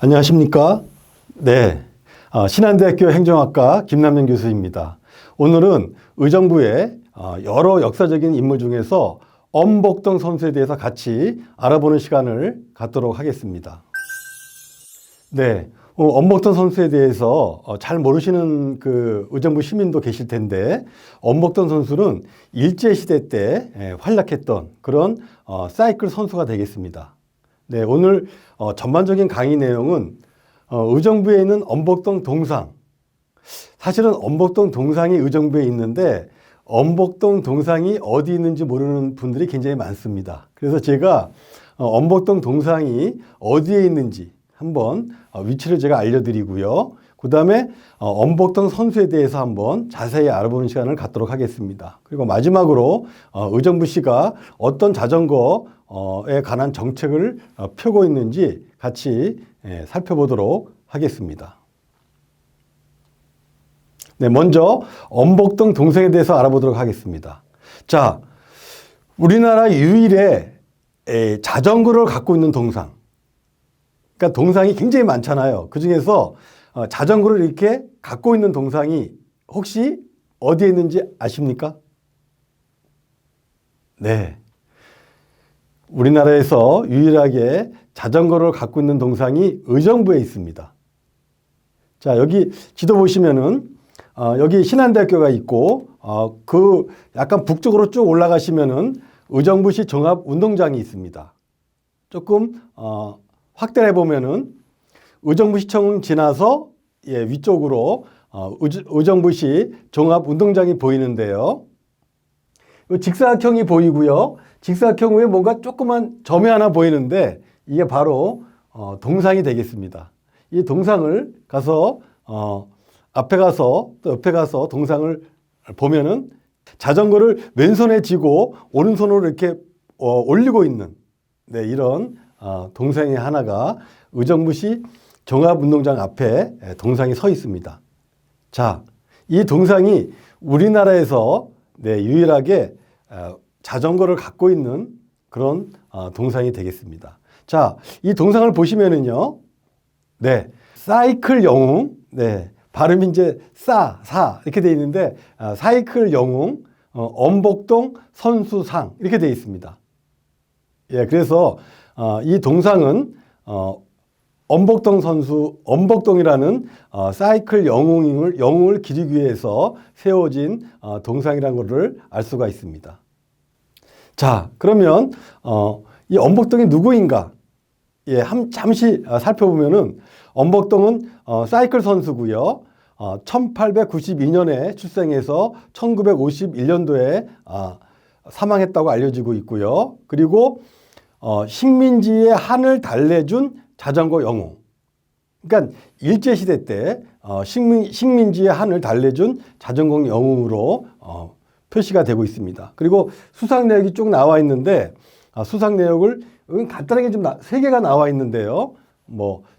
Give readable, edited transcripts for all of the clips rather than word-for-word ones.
안녕하십니까? 네, 신한대학교 행정학과 김남현 교수입니다. 오늘은 의정부의 여러 역사적인 인물 중에서 엄복동 선수에 대해서 같이 알아보는 시간을 갖도록 하겠습니다. 네, 엄복동 선수에 대해서 잘 모르시는 그 의정부 시민도 계실 텐데, 엄복동 선수는 일제시대 때 활약했던 그런 사이클 선수가 되겠습니다. 네, 오늘 전반적인 강의 내용은 의정부에 있는 엄복동 동상, 사실은 엄복동 동상이 의정부에 있는데 엄복동 동상이 어디 있는지 모르는 분들이 굉장히 많습니다. 그래서 제가 엄복동 동상이 어디에 있는지 한번 위치를 제가 알려드리고요. 그 다음에 엄복동 선수에 대해서 한번 자세히 알아보는 시간을 갖도록 하겠습니다. 그리고 마지막으로 의정부시가 어떤 자전거에 관한 정책을 펴고 있는지 같이 살펴보도록 하겠습니다. 네, 먼저 엄복동 동상에 대해서 알아보도록 하겠습니다. 자, 우리나라 유일의 자전거를 갖고 있는 동상. 그러니까 동상이 굉장히 많잖아요. 그 중에서 자전거를 이렇게 갖고 있는 동상이 혹시 어디에 있는지 아십니까? 네. 우리나라에서 유일하게 자전거를 갖고 있는 동상이 의정부에 있습니다. 자, 여기 지도 보시면은 여기 신한대학교가 있고 그 약간 북쪽으로 쭉 올라가시면은 의정부시 종합운동장이 있습니다. 조금 확대를 해보면은 의정부시청 지나서 위쪽으로 의정부시 종합운동장이 보이는데요. 직사각형이 보이고요. 직사각형 위에 뭔가 조그만 점이 하나 보이는데 이게 바로 동상이 되겠습니다. 이 동상을 가서 앞에 가서 또 옆에 가서 동상을 보면은 자전거를 왼손에 쥐고 오른손으로 이렇게 올리고 있는 이런 동상의 하나가 의정부시 종합운동장 앞에 동상이 서 있습니다. 자, 이 동상이 우리나라에서 유일하게 자전거를 갖고 있는 그런 동상이 되겠습니다. 자, 이 동상을 보시면은요, 사이클 영웅, 발음이 이제 사 이렇게 되어 있는데 사이클 영웅 엄복동 선수상 이렇게 되어 있습니다. 예, 그래서 이 동상은 엄복동 선수, 엄복동이라는 사이클 영웅을 기리기 위해서 세워진 동상이라는 것을 알 수가 있습니다. 자, 그러면 이 엄복동이 누구인가? 예, 잠시 살펴보면은 엄복동은 사이클 선수고요. 1892년에 출생해서 1951년도에 사망했다고 알려지고 있고요. 그리고 식민지의 한을 달래준 자전거 영웅. 그러니까 일제시대 때 식민지의 한을 달래준 자전거 영웅으로 표시가 되고 있습니다. 그리고 수상 내역이 쭉 나와 있는데 수상 내역을 간단하게 좀 3개가 나와 있는데요.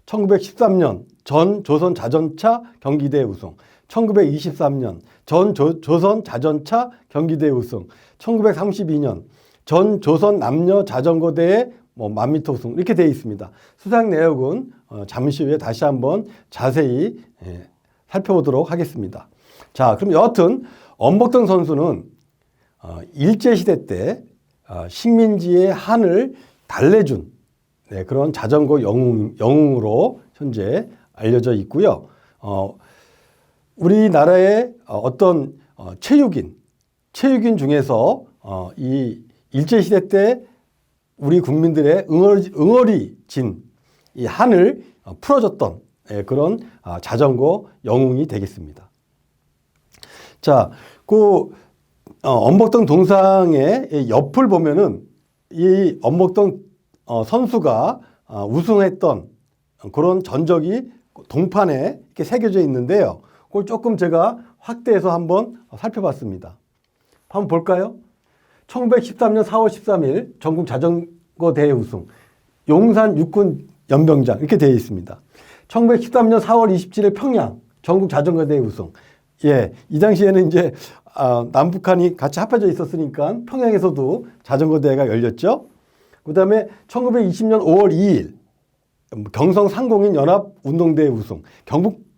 1913년 전 조선 자전차 경기대회 우승, 1923년 전 조선 자전차 경기대회 우승, 1932년 전 조선 남녀 자전거 대회 1000m 우승 이렇게 되어 있습니다. 수상 내역은 잠시 후에 다시 한번 자세히 살펴보도록 하겠습니다. 자, 그럼 여하튼 엄복동 선수는 일제시대 때 식민지의 한을 달래준 그런 자전거 영웅으로 현재 알려져 있고요. 우리나라의 어떤 체육인 중에서 이 일제시대 때 우리 국민들의 응어리진 이 한을 풀어줬던 그런 자전거 영웅이 되겠습니다. 자, 그 엄복동 동상의 옆을 보면은 이 엄복동 선수가 우승했던 그런 전적이 동판에 이렇게 새겨져 있는데요. 그걸 조금 제가 확대해서 한번 살펴봤습니다. 한번 볼까요? 1913년 4월 13일 전국 자전거 대회 우승, 용산 육군 연병장 이렇게 되어 있습니다. 1913년 4월 27일 평양 전국 자전거 대회 우승, 예, 이 당시에는 이제 남북한이 같이 합해져 있었으니까 평양에서도 자전거 대회가 열렸죠. 그 다음에 1920년 5월 2일 경성 상공인 연합운동대회 우승,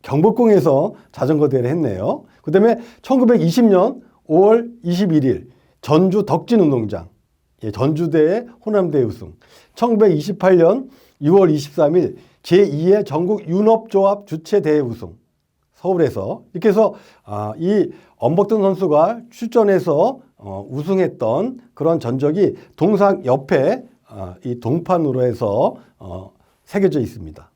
경복궁에서 자전거 대회를 했네요. 그 다음에 1920년 5월 21일 전주 덕진운동장, 예, 전주대회 호남대회 우승, 1928년 6월 23일 제2회 전국 윤업조합 주최대회 우승, 서울에서. 이렇게 해서 이 엄복동 선수가 출전해서 우승했던 그런 전적이 동상 옆에 이 동판으로 해서 새겨져 있습니다.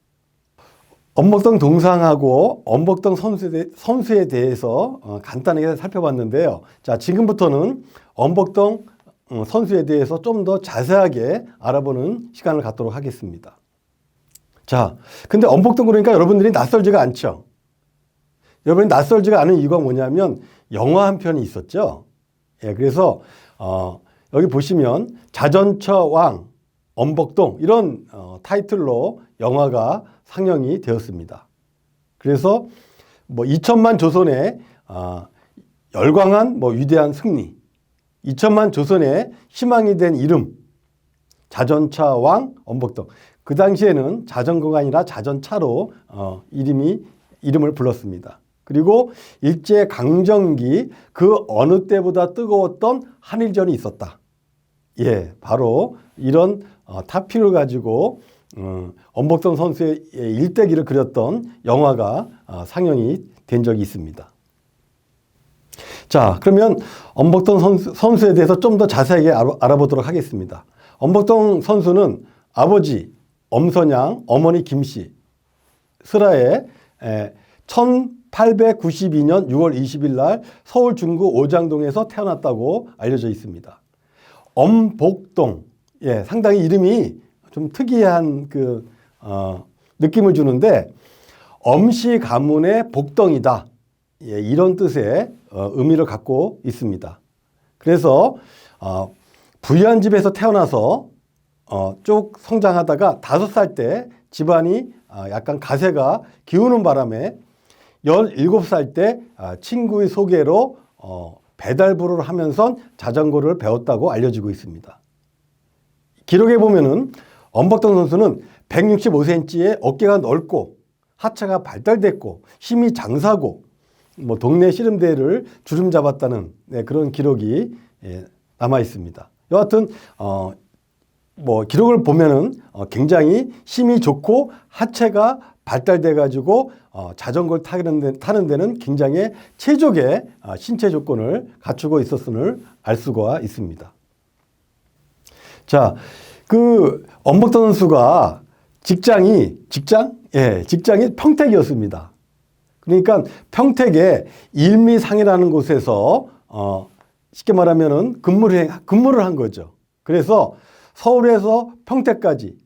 엄복동 동상하고 엄복동 선수에 대해서 간단하게 살펴봤는데요. 자, 지금부터는 엄복동 선수에 대해서 좀 더 자세하게 알아보는 시간을 갖도록 하겠습니다. 자, 근데 엄복동 그러니까 여러분들이 낯설지가 않죠? 여러분이 낯설지가 않은 이유가 뭐냐면 영화 한 편이 있었죠. 예, 그래서 여기 보시면 자전차 왕 엄복동 이런 타이틀로 영화가 상영이 되었습니다. 그래서 뭐 2천만 조선의 열광한 위대한 승리, 2천만 조선의 희망이 된 이름, 자전차 왕 엄복동. 그 당시에는 자전거가 아니라 자전차로 이름을 불렀습니다. 그리고 일제 강점기 그 어느 때보다 뜨거웠던 한일전이 있었다. 예, 바로 이런 타피를 가지고 엄복동 선수의 일대기를 그렸던 영화가 상영이 된 적이 있습니다. 자, 그러면 엄복동 선수에 대해서 좀 더 자세하게 알아보도록 하겠습니다. 엄복동 선수는 아버지 엄선양, 어머니 김씨, 슬하에 1892년 6월 20일 날 서울 중구 오장동에서 태어났다고 알려져 있습니다. 엄복동, 예, 상당히 이름이 좀 특이한 느낌을 주는데 엄씨 가문의 복덩이다, 예, 이런 뜻의 의미를 갖고 있습니다. 그래서 부유한 집에서 태어나서 쭉 성장하다가 5살 때 집안이 약간 가세가 기우는 바람에 17살 때 친구의 소개로 배달부를 하면서 자전거를 배웠다고 알려지고 있습니다. 기록에 보면은 엄복동 선수는 165cm의 어깨가 넓고 하체가 발달됐고 힘이 장사고 동네 씨름대회를 주름 잡았다는 그런 기록이 남아 있습니다. 여하튼 기록을 보면은 굉장히 힘이 좋고 하체가 발달돼 가지고 자전거를 타는 데는 굉장히 최적의 신체 조건을 갖추고 있었음을 알 수가 있습니다. 자, 그 엄복동 선수가 직장이 평택이었습니다. 그러니까 평택의 일미상이라는 곳에서 쉽게 말하면은 근무를 한 거죠. 그래서 서울에서 평택까지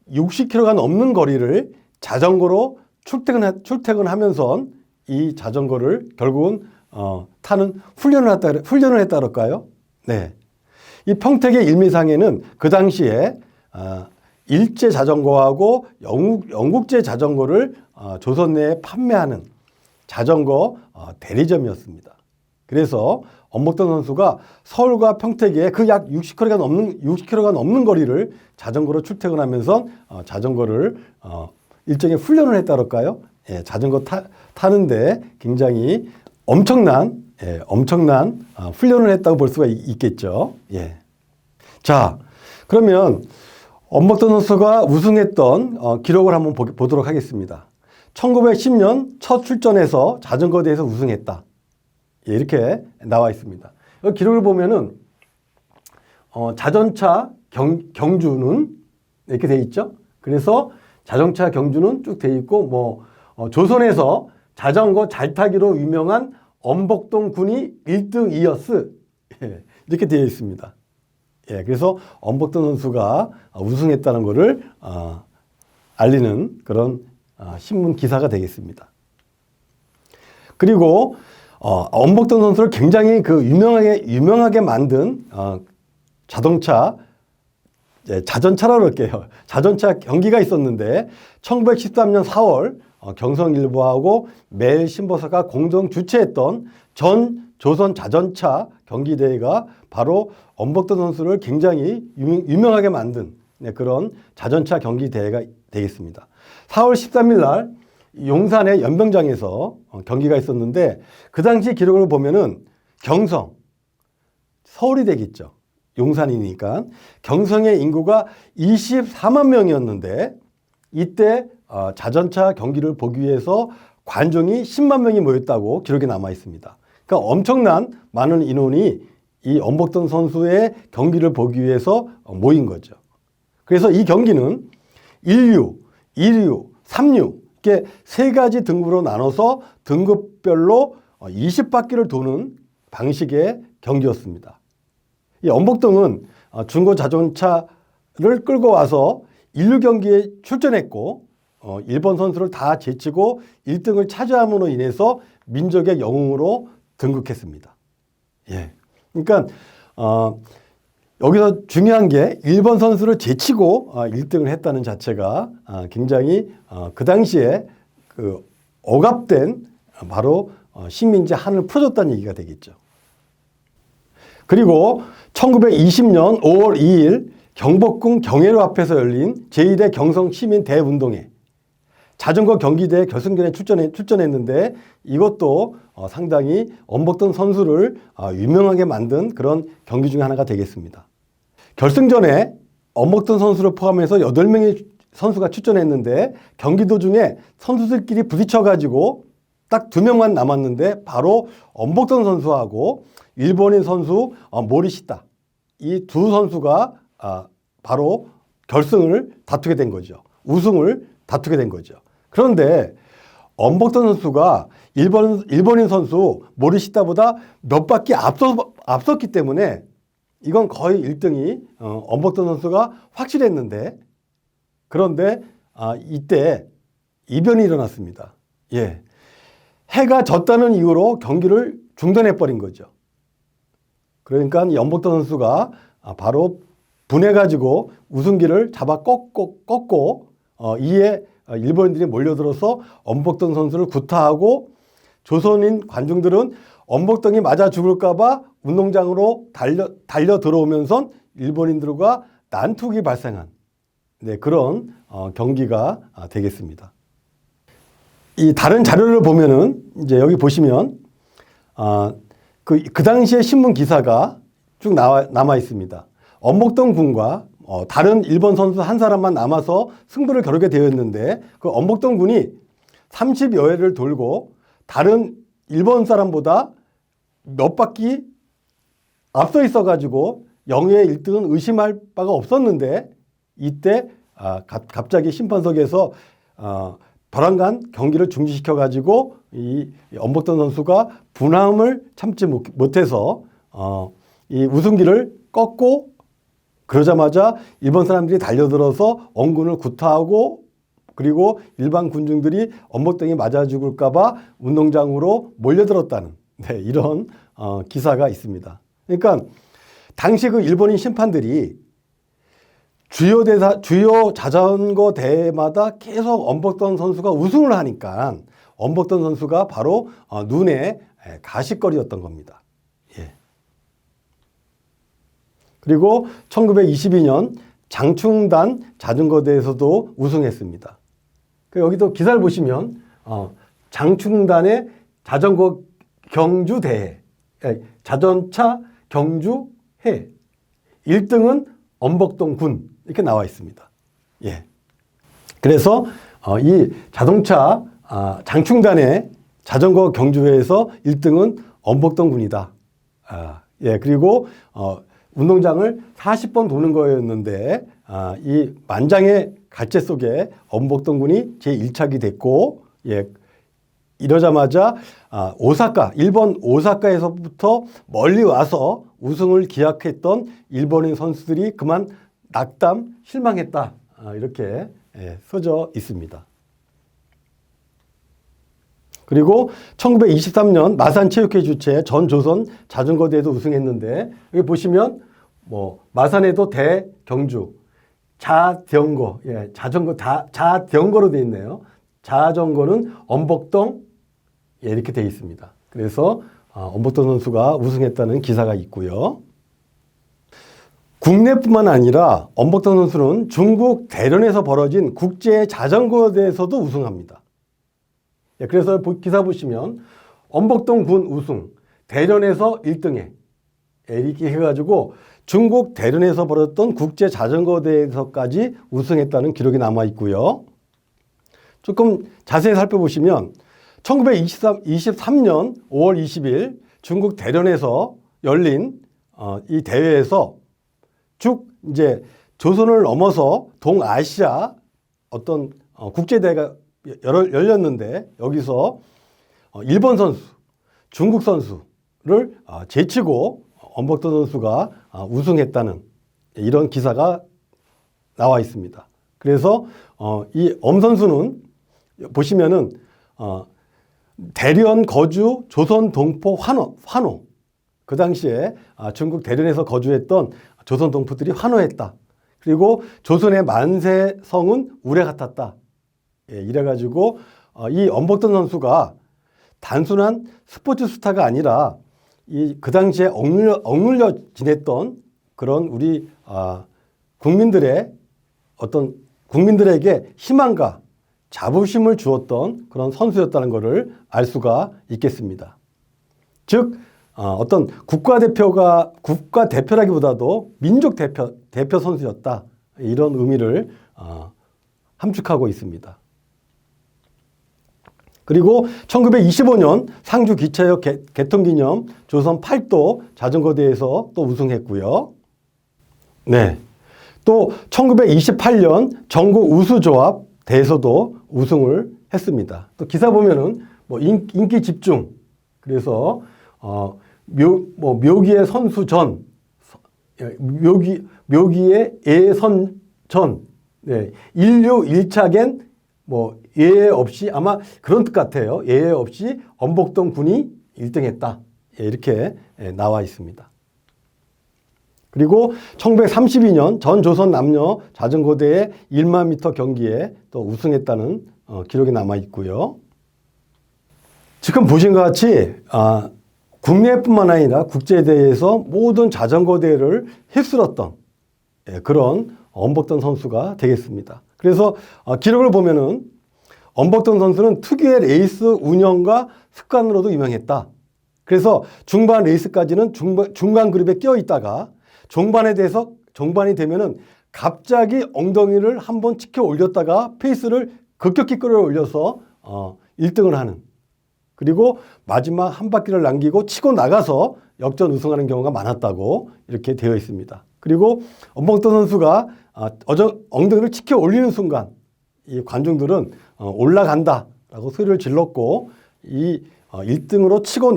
60km가 넘는 거리를 자전거로 출퇴근하면서 이 자전거를 결국은 타는 훈련을 했다 그럴까요? 네. 이 평택의 일미상에는 그 당시에 일제 자전거하고 영국제 자전거를 조선 내에 판매하는 자전거 대리점이었습니다. 그래서 엄복동 선수가 서울과 평택에 그 약 60km가 넘는 거리를 자전거로 출퇴근하면서 자전거를 일종의 훈련을 했다 그럴까요? 예, 자전거 타는데 굉장히 엄청난 훈련을 했다고 볼 수가 있겠죠. 예. 자, 그러면 엄복동 선수가 우승했던 기록을 한번 보도록 하겠습니다. 1910년 첫 출전해서 자전거 대회에서 우승했다. 예, 이렇게 나와 있습니다. 이 기록을 보면은 자전차 경주는 이렇게 돼 있죠. 그래서 자전차 경주는 쭉 돼 있고 조선에서 자전거 잘 타기로 유명한 엄복동 군이 1등이었스. 예, 이렇게 되어 있습니다. 예, 그래서 엄복동 선수가 우승했다는 것을 알리는 그런 신문 기사가 되겠습니다. 그리고 엄복동 선수를 굉장히 유명하게 만든 자전차라고 할게요. 자전차 경기가 있었는데 1913년 4월 경성일보하고 매일신보사가 공동 주최했던 전 조선 자전차 경기대회가 바로 엄복동 선수를 굉장히 유명하게 만든 그런 자전차 경기대회가 되겠습니다. 4월 13일 날 용산의 연병장에서 경기가 있었는데 그 당시 기록을 보면은 경성, 서울이 되겠죠. 용산이니까 경성의 인구가 24만 명이었는데 이때 자전차 경기를 보기 위해서 관중이 10만 명이 모였다고 기록이 남아 있습니다. 그러니까 엄청난 많은 인원이 이 엄복동 선수의 경기를 보기 위해서 모인 거죠. 그래서 이 경기는 1류, 2류, 3류 이렇게 세 가지 등급으로 나눠서 등급별로 20바퀴를 도는 방식의 경기였습니다. 이 엄복동은 중고 자동차를 끌고 와서 1류 경기에 출전했고 일본 선수를 다 제치고 1등을 차지함으로 인해서 민족의 영웅으로 등극했습니다. 예. 그러니까 여기서 중요한 게 일본 선수를 제치고 1등을 했다는 자체가 굉장히 그 당시에 그 억압된 바로 식민지 한을 풀어줬다는 얘기가 되겠죠. 그리고 1920년 5월 2일 경복궁 경회로 앞에서 열린 제1회 경성시민대운동회 자전거 경기대회 결승전에 출전했는데 이것도 상당히 엄복동 선수를 유명하게 만든 그런 경기 중에 하나가 되겠습니다. 결승전에 엄복동 선수를 포함해서 8명의 선수가 출전했는데 경기 도중에 선수들끼리 부딪혀가지고 딱 2명만 남았는데 바로 엄복동 선수하고 일본인 선수 모리시타 이 두 선수가 바로 결승을 다투게 된 거죠. 우승을 다투게 된 거죠. 그런데 엄복동 선수가 일본인 선수 모리시타보다 몇 바퀴 앞섰기 때문에 이건 거의 1등이 엄복동 선수가 확실했는데 그런데 이때 이변이 일어났습니다. 예. 해가 졌다는 이유로 경기를 중단해버린 거죠. 그러니까 이 엄복동 선수가 바로 분해가지고 우승기를 잡아 꺾고 이에 일본인들이 몰려들어서 엄복동 선수를 구타하고 조선인 관중들은 엄복동이 맞아 죽을까봐 운동장으로 달려 들어오면서 일본인들과 난투기 발생한 그런 경기가 되겠습니다. 이 다른 자료를 보면은 이제 여기 보시면 그 당시에 신문 기사가 쭉 남아 있습니다. 엄복동 군과 다른 일본 선수 한 사람만 남아서 승부를 겨루게 되었는데 그 엄복동 군이 30여 회를 돌고 다른 일본 사람보다 몇 바퀴 앞서 있어가지고 영예의 1등은 의심할 바가 없었는데 이때 갑자기 심판석에서 벼랑간 경기를 중지시켜가지고 이 엄복동 선수가 분함을 참지 못해서 이 우승기를 꺾고 그러자마자 일본 사람들이 달려들어서 엄군을 구타하고 그리고 일반 군중들이 엄복동이 맞아 죽을까봐 운동장으로 몰려들었다는 이런 기사가 있습니다. 그러니까 당시 그 일본인 심판들이 주요 자전거 대회마다 계속 엄복동 선수가 우승을 하니까 엄복동 선수가 바로 눈에 가시거리였던 겁니다. 예. 그리고 1922년 장충단 자전거 대회에서도 우승했습니다. 여기도 기사를 보시면 장충단의 자전거 경주 대회, 자전차 경주회 1등은 엄복동 군 이렇게 나와 있습니다. 예. 그래서 이 자동차 장충단의 자전거 경주회에서 1등은 엄복동 군이다. 예. 그리고 운동장을 40번 도는 거였는데 이 만장의 갈채 속에 엄복동 군이 제1착이 됐고 예. 이러자마자 일본 오사카에서부터 멀리 와서 우승을 기약했던 일본인 선수들이 그만 낙담, 실망했다. 이렇게 써져 있습니다. 그리고 1923년 마산체육회 주최 전조선 자전거대회도 우승했는데 여기 보시면 마산에도 대경주, 자경거, 자전거 자경거로 되어 있네요. 자전거는 엄복동 이렇게 되어 있습니다. 그래서 엄복동 선수가 우승했다는 기사가 있고요. 국내뿐만 아니라 엄복동 선수는 중국 대련에서 벌어진 국제 자전거 대회에서도 우승합니다. 그래서 기사 보시면 엄복동 군 우승, 대련에서 1등에 이렇게 해가지고 중국 대련에서 벌어졌던 국제 자전거 대회에서까지 우승했다는 기록이 남아 있고요. 조금 자세히 살펴보시면 1923년 5월 20일 중국 대련에서 열린 이 대회에서 쭉 이제 조선을 넘어서 동아시아 어떤 국제대회가 열렸는데 여기서 일본 선수, 중국 선수를 제치고 엄복동 선수가 우승했다는 이런 기사가 나와 있습니다. 그래서 이 엄 선수는 보시면은 대련 거주 조선 동포 환호 그 당시에 중국 대련에서 거주했던 조선 동포들이 환호했다. 그리고 조선의 만세성은 우레 같았다. 이래가지고 이 엄복동 선수가 단순한 스포츠 스타가 아니라 그 당시에 억눌려 지냈던 그런 우리 국민들에게 희망과 자부심을 주었던 그런 선수였다는 것을 알 수가 있겠습니다. 즉 어떤 국가대표라기보다도 민족 대표 선수였다. 이런 의미를 함축하고 있습니다. 그리고 1925년 상주 기차역 개통기념 조선 8도 자전거 대회에서 또 우승했고요. 네. 또 1928년 전국 우수조합 대회에서도 우승을 했습니다. 또 기사 보면은 뭐 인기 집중, 그래서 묘기의 선수전, 묘기의 예선전, 네. 인류 1차겐 뭐 예외 없이 아마 그런 뜻 같아요. 예외 없이 엄복동 군이 1등했다. 이렇게 나와 있습니다. 그리고 1932년 전조선 남녀 자전거 대회 1만 미터 경기에 또 우승했다는 기록이 남아 있고요. 지금 보신 것 같이 국내뿐만 아니라 국제대회에서 모든 자전거 대회를 휩쓸었던 그런 엄복동 선수가 되겠습니다. 그래서 기록을 보면은 엄복동 선수는 특유의 레이스 운영과 습관으로도 유명했다. 그래서 중반 레이스까지는 중간 그룹에 껴 있다가 종반이 되면은 갑자기 엉덩이를 한번 치켜 올렸다가 페이스를 급격히 끌어올려서 1등을 하는, 그리고 마지막 한 바퀴를 남기고 치고 나가서 역전 우승하는 경우가 많았다고 이렇게 되어 있습니다. 그리고 엄복동 선수가 엉덩이를 치켜 올리는 순간 이 관중들은 올라간다라고 소리를 질렀고 이 1위로 치고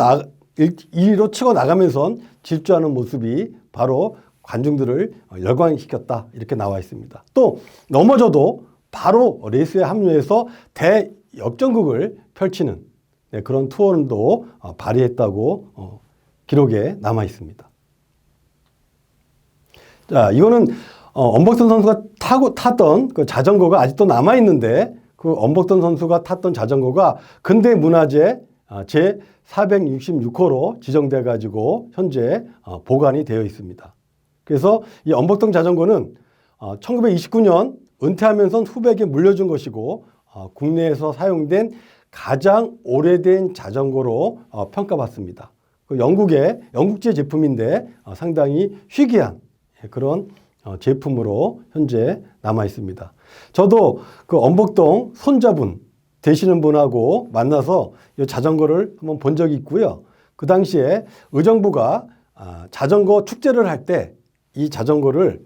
나가면서 질주하는 모습이 바로 관중들을 열광시켰다 이렇게 나와 있습니다. 또 넘어져도 바로 레이스에 합류해서 대역전극을 펼치는 그런 투혼도 발휘했다고 기록에 남아 있습니다. 자, 이거는 엄복동 선수가 탔던 그 자전거가 아직도 남아 있는데 그 엄복동 선수가 탔던 자전거가 근대문화재 제 466호로 지정돼 가지고 현재 보관이 되어 있습니다. 그래서 이 엄복동 자전거는 1929년 은퇴하면서 후배에게 물려준 것이고 국내에서 사용된 가장 오래된 자전거로 평가받습니다. 그 영국제 제품인데 상당히 희귀한 그런 제품으로 현재 남아 있습니다. 저도 그 엄복동 손자분 되시는 분하고 만나서 이 자전거를 한번 본 적이 있고요. 그 당시에 의정부가 자전거 축제를 할 때 이 자전거를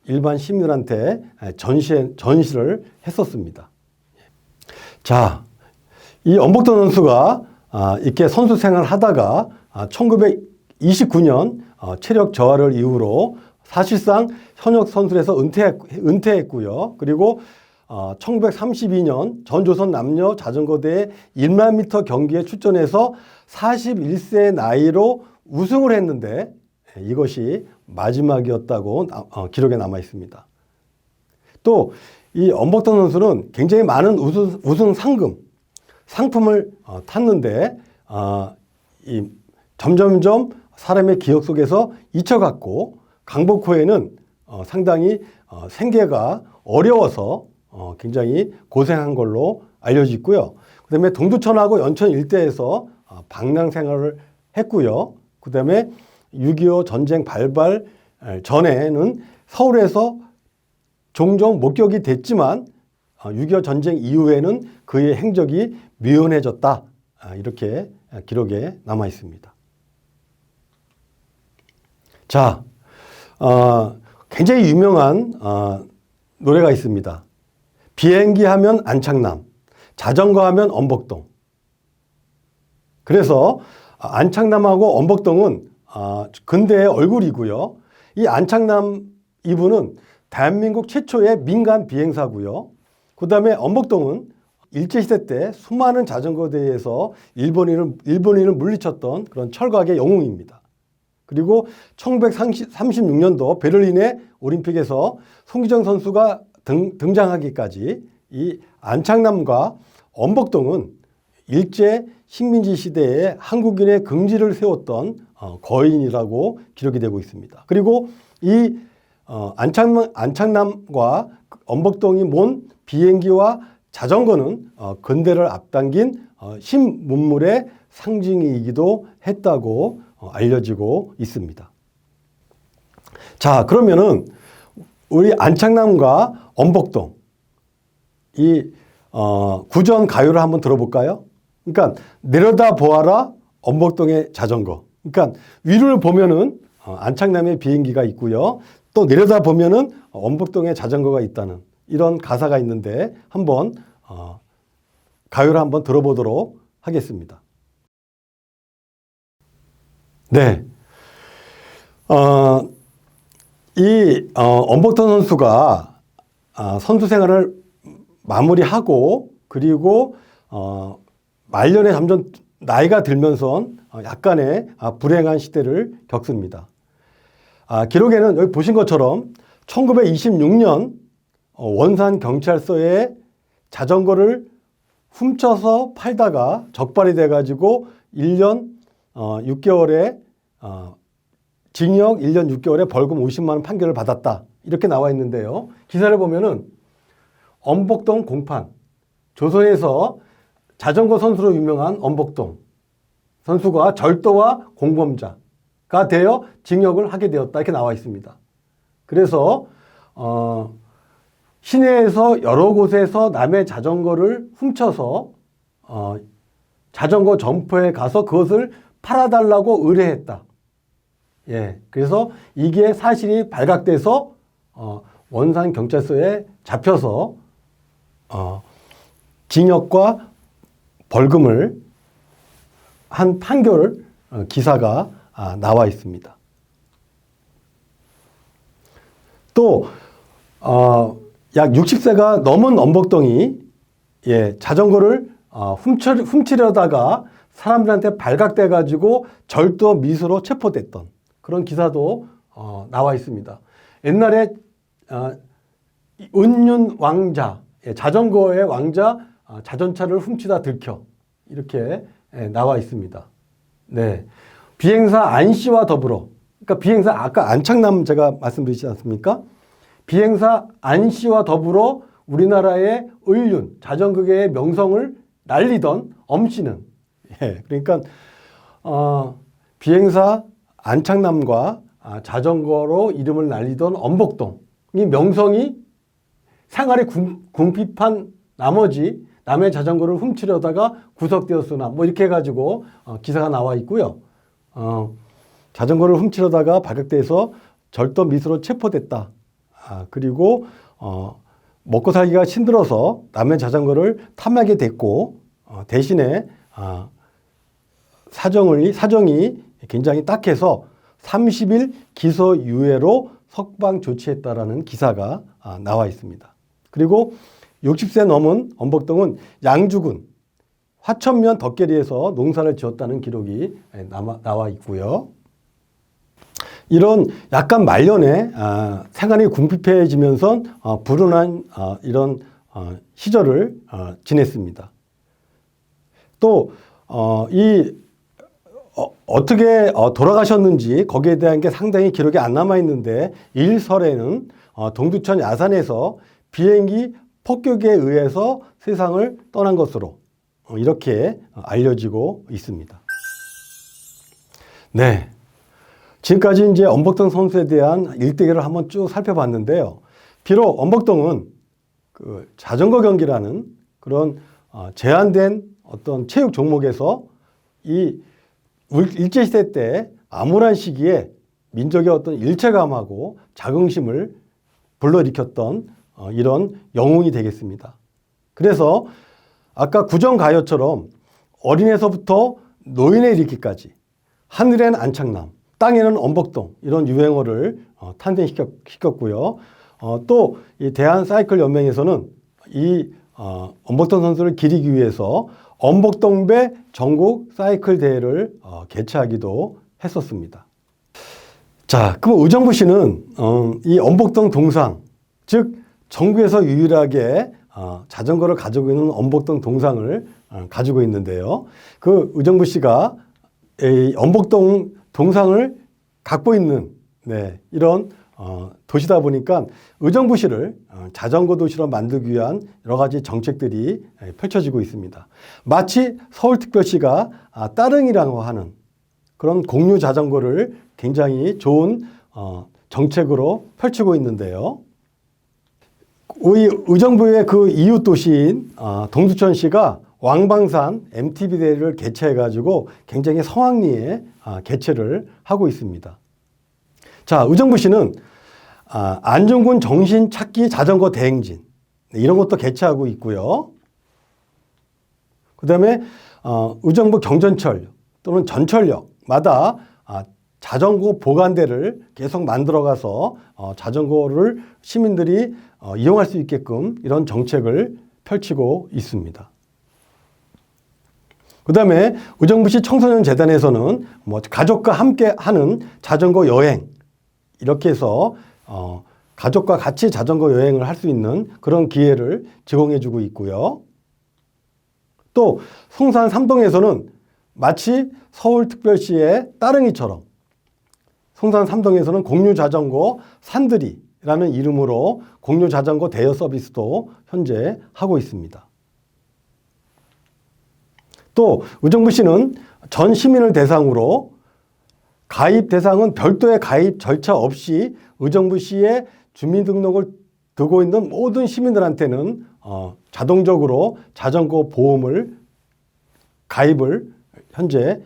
일반 시민들한테 전시를 했었습니다. 자, 이 엄복동 선수가 이렇게 선수 생활을 하다가 1929년 체력 저하를 이유로 사실상 현역 선수에서 은퇴했고요. 그리고 1932년 전조선 남녀 자전거 대회 1만 미터 경기에 출전해서 41세 나이로 우승을 했는데 이것이 마지막이었다고 기록에 남아 있습니다. 또 이 엄복동 선수는 굉장히 많은 우승 상품을 탔는데 점점점 사람의 기억 속에서 잊혀갔고 강복 후에는 상당히 생계가 어려워서 굉장히 고생한 걸로 알려져 있고요. 그 다음에 동두천하고 연천 일대에서 방랑 생활을 했고요. 그 다음에 6.25 전쟁 발발 전에는 서울에서 종종 목격이 됐지만 6.25 전쟁 이후에는 그의 행적이 묘연해졌다. 이렇게 기록에 남아 있습니다. 자, 굉장히 유명한 노래가 있습니다. 비행기 하면 안창남, 자전거 하면 엄복동. 그래서 안창남하고 엄복동은 근대의 얼굴이고요. 이 안창남 이분은 대한민국 최초의 민간 비행사고요. 그 다음에 엄복동은 일제시대 때 수많은 자전거 대회에서 일본인을 물리쳤던 그런 철학의 영웅입니다. 그리고 1936년도 베를린의 올림픽에서 송기정 선수가 등장하기까지 이 안창남과 엄복동은 일제 식민지 시대에 한국인의 긍지를 세웠던 거인이라고 기록이 되고 있습니다. 그리고 이 안창남과 엄복동이 몬 비행기와 자전거는 근대를 앞당긴 신문물의 상징이기도 했다고 알려지고 있습니다. 자, 그러면은 우리 안창남과 엄복동 이 구전 가요를 한번 들어볼까요? 그러니까 내려다 보아라 엄복동의 자전거. 그러니까 위를 보면은 안창남의 비행기가 있고요. 또 내려다 보면은 엄복동의 자전거가 있다는 이런 가사가 있는데 한번 가요를 한번 들어보도록 하겠습니다. 네. 이 엄복동 선수가 선수 생활을 마무리하고 그리고 말년에 점점 나이가 들면서 약간의 불행한 시대를 겪습니다. 기록에는 여기 보신 것처럼 1926년 원산 경찰서에 자전거를 훔쳐서 팔다가 적발이 돼가지고 1년 6개월에 징역 1년 6개월에 벌금 50만 원 판결을 받았다. 이렇게 나와 있는데요. 기사를 보면은 엄복동 공판, 조선에서 자전거 선수로 유명한 엄복동 선수가 절도와 공범자가 되어 징역을 하게 되었다. 이렇게 나와 있습니다. 그래서 시내에서 여러 곳에서 남의 자전거를 훔쳐서 자전거 점포에 가서 그것을 팔아달라고 의뢰했다. 예, 그래서 이게 사실이 발각돼서 원산 경찰서에 잡혀서 징역과 벌금을 한 판결 기사가 나와 있습니다. 또 약 60세가 넘은 엄복동이 자전거를 훔치려다가 사람들한테 발각돼 가지고 절도 미수로 체포됐던 그런 기사도 나와 있습니다. 옛날에 은륜 왕자, 자전거의 왕자 자전차를 훔치다 들켜 이렇게 나와 있습니다. 네, 비행사 안씨와 더불어, 그러니까 비행사 아까 안창남 제가 말씀드리지 않습니까? 비행사 안씨와 더불어 우리나라의 은륜 자전거계의 명성을 날리던 엄씨는, 그러니까 비행사 안창남과 자전거로 이름을 날리던 엄복동 이 명성이 생활에 궁핍한 나머지 남의 자전거를 훔치려다가 구속되었으나 뭐 이렇게 해가지고 기사가 나와 있고요. 자전거를 훔치려다가 발각돼서 절도 미수로 체포됐다. 그리고 먹고 살기가 힘들어서 남의 자전거를 탐하게 됐고 대신에 사정이 굉장히 딱해서 30일 기소유예로 석방 조치했다라는 기사가 나와 있습니다. 그리고 60세 넘은 엄복동은 양주군 화천면 덕계리에서 농사를 지었다는 기록이 나와 있고요. 이런 약간 말년에 생활이 궁핍해지면서 불운한 이런 시절을 지냈습니다. 또 어떻게 돌아가셨는지 거기에 대한 게 상당히 기록이 안 남아 있는데 일설에는 동두천 야산에서 비행기 폭격에 의해서 세상을 떠난 것으로 이렇게 알려지고 있습니다. 네. 지금까지 이제 엄복동 선수에 대한 일대기를 한번 쭉 살펴봤는데요. 비록 엄복동은 그 자전거 경기라는 그런 제한된 어떤 체육 종목에서 이 일제시대 때 암울한 시기에 민족의 어떤 일체감하고 자긍심을 불러일으켰던 이런 영웅이 되겠습니다. 그래서 아까 구정가요처럼 어린에서부터 노인에 이르기까지 하늘엔 안창남, 땅에는 엄복동 이런 유행어를 탄생시켰고요. 또 이 대한사이클연맹에서는 이 엄복동 선수를 기리기 위해서 엄복동배 전국 사이클 대회를 개최하기도 했었습니다. 자, 그럼 의정부 시는 이 엄복동 동상, 즉 전국에서 유일하게 자전거를 가지고 있는 엄복동 동상을 가지고 있는데요. 그 의정부 시가 이 엄복동 동상을 갖고 있는 이런 도시다 보니까 의정부시를 자전거 도시로 만들기 위한 여러 가지 정책들이 펼쳐지고 있습니다. 마치 서울특별시가 따릉이라고 하는 그런 공유 자전거를 굉장히 좋은 정책으로 펼치고 있는데요. 의정부의 그 이웃 도시인 동두천시가 왕방산 MTB 대회를 개최해가지고 굉장히 성황리에 개최를 하고 있습니다. 자, 의정부시는 안중근 정신 찾기 자전거 대행진 이런 것도 개최하고 있고요. 그 다음에 의정부 경전철 또는 전철역마다 자전거 보관대를 계속 만들어가서 자전거를 시민들이 이용할 수 있게끔 이런 정책을 펼치고 있습니다. 그 다음에 의정부시 청소년재단에서는 뭐 가족과 함께 하는 자전거 여행 이렇게 해서 가족과 같이 자전거 여행을 할 수 있는 그런 기회를 제공해주고 있고요. 또 송산 삼동에서는 마치 서울특별시의 따릉이처럼 송산 삼동에서는 공유자전거 산들이라는 이름으로 공유자전거 대여 서비스도 현재 하고 있습니다. 또 의정부시는 전 시민을 대상으로 가입 대상은 별도의 가입 절차 없이 의정부시에 주민등록을 두고 있는 모든 시민들한테는 자동적으로 자전거 보험을 가입을 현재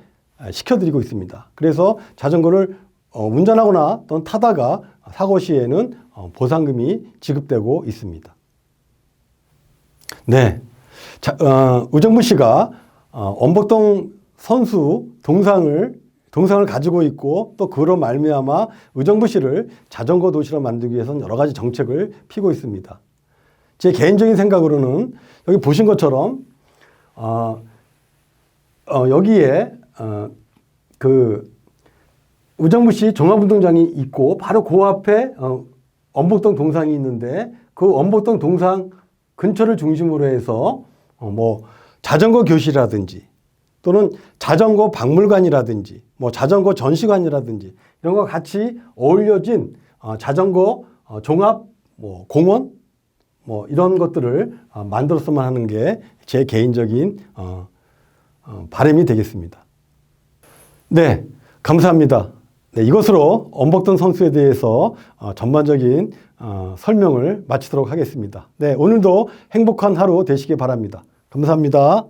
시켜드리고 있습니다. 그래서 자전거를 운전하거나 또는 타다가 사고 시에는 보상금이 지급되고 있습니다. 네, 의정부시가 엄복동 선수 동상을 가지고 있고 또 그로 말미암아 의정부시를 자전거 도시로 만들기 위해서는 여러 가지 정책을 피고 있습니다. 제 개인적인 생각으로는 여기 보신 것처럼 여기에 그 의정부시 종합운동장이 있고 바로 그 앞에 엄복동 동상이 있는데 그 엄복동 동상 근처를 중심으로 해서 뭐 자전거 교실이라든지 또는 자전거 박물관이라든지 뭐 자전거 전시관이라든지 이런 거 같이 어울려진 자전거 종합 뭐 공원 뭐 이런 것들을 만들었으면 하는 게 제 개인적인 바람이 되겠습니다. 네, 감사합니다. 네, 이것으로 엄복동 선수에 대해서 전반적인 설명을 마치도록 하겠습니다. 네, 오늘도 행복한 하루 되시기 바랍니다. 감사합니다.